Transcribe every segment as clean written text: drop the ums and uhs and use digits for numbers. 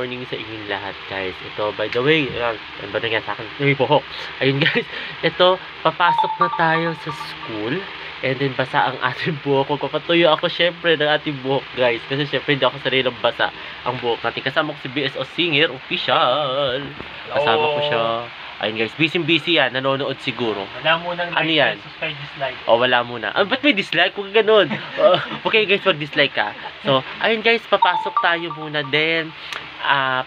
morning sa inyong lahat, guys. Ito, by the way, ano ba nga sa akin? May buhok. Ayun, guys. Ito, papasok na tayo sa school. And then, basa ang ating buhok. Magpapatuyo ako, syempre, ng ating buhok, guys. Kasi, syempre, hindi ako sanay ng basa ang buhok natin. Kasama ko si BSO Singer, official. Kasama ko siya. Ayun, guys. Busy yan. Nanonood siguro. Wala munang ano yan? Subscribe, dislike. Wala muna. Ba't may dislike? Kung ganun. Okay, guys, mag-dislike ka. So, ayun, guys. Papasok tayo muna. Then,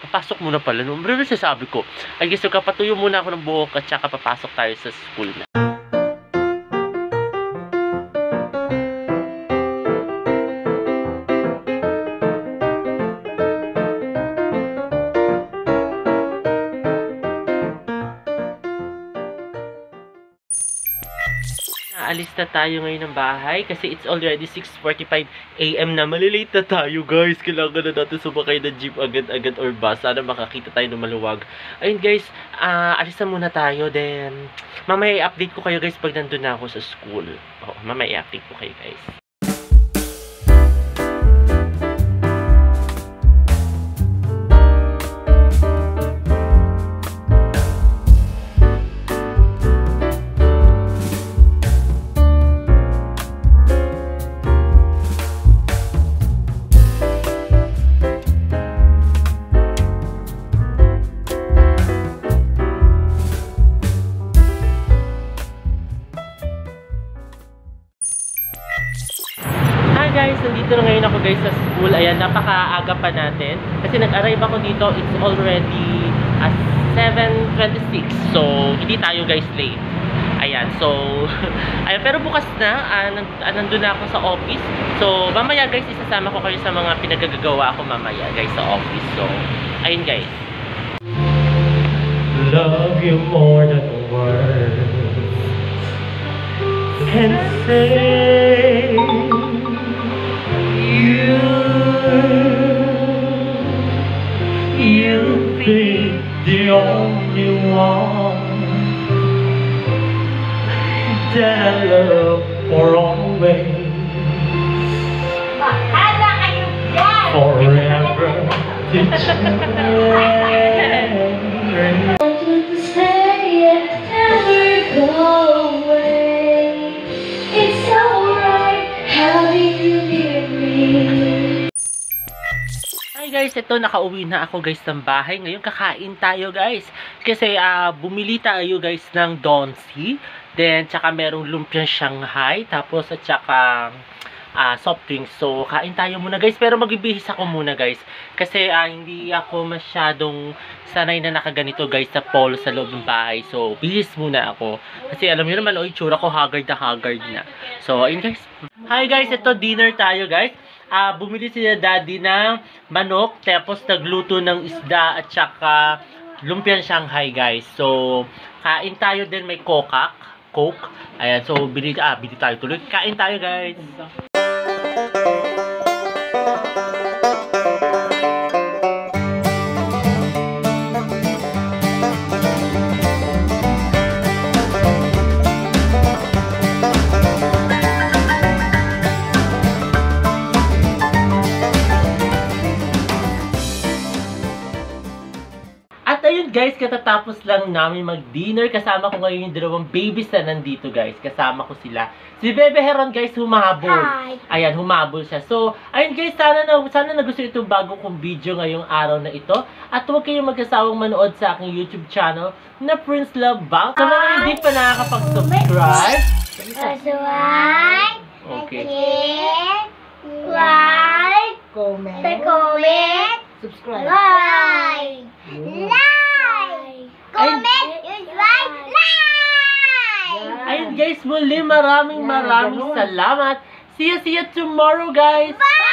papasok muna pala. Ano ba sasabi ko? Ayun, guys. So, kapatuyo muna ako ng buhok at saka papasok tayo sa school na. Alis na tayo ngayon ng bahay kasi it's already 6:45 AM na. Malilate na tayo, guys. Kailangan na natin sumakay ng jeep agad-agad or bus. Sana makakita tayo ng maluwag. Ayun, guys. Alis na muna tayo. Then, mamaya i-update ko kayo, guys, pag nandun na ako sa school. Mamaya i-update ko kayo, guys. Guys, nandito na ngayon ako, guys, sa school. Ayan, napaka-aga pa natin. Kasi nag-arrive ako dito, it's already at 7:26. So, hindi tayo, guys, late. Ayan, so, ayan, pero bukas na, nandun na ako sa office. So, mamaya, guys, isasama ko kayo sa mga pinagagagawa ako mamaya, guys, sa office. So, ayun, guys. Love you more than words can say. You'll be the only one that I love for always, forever to cherish. To stay and never go away. It's alright having you near me. Hi guys, ito nakauwi na ako, guys, ng bahay. Ngayon kakain tayo, guys. Kasi bumili tayo, guys, ng Donsi. Then tsaka merong lumpiang Shanghai, tapos at tsaka soft drinks. So kain tayo muna, guys. Pero magbibihis ako muna, guys. Kasi hindi ako masyadong sanay na nakaganito, guys, sa polo sa loob ng bahay. So bihis muna ako. Kasi alam niyo naman, itsura ko haggard na. So ayun, guys. Hi guys, ito dinner tayo, guys. Bumili sila daddy ng manok, tapos nagluto ng isda at saka lumpiang Shanghai, guys. So, kain tayo din, may Coke. Ayan, so bili tayo tuloy. Kain tayo, guys. Ayun, guys, katatapos lang namin mag-dinner. Kasama ko ngayon yung dalawang babies na nandito, guys. Kasama ko sila. Si Bebe Heron, guys, humabol. Hi. Ayan, humabol siya. So, ayun, guys, sana nagustuhan itong bagong kong video ngayong araw na ito. At huwag kayong mag-asawang manood sa aking YouTube channel na Prince Love Bang. Sa mga hindi pa nakakapag-subscribe. Subscribe. Okay. Like. Comment. Subscribe. Subscribe. Like. Comment. Subscribe. Like. Ayun, guys, muli maraming salamat. See you tomorrow, guys. Bye.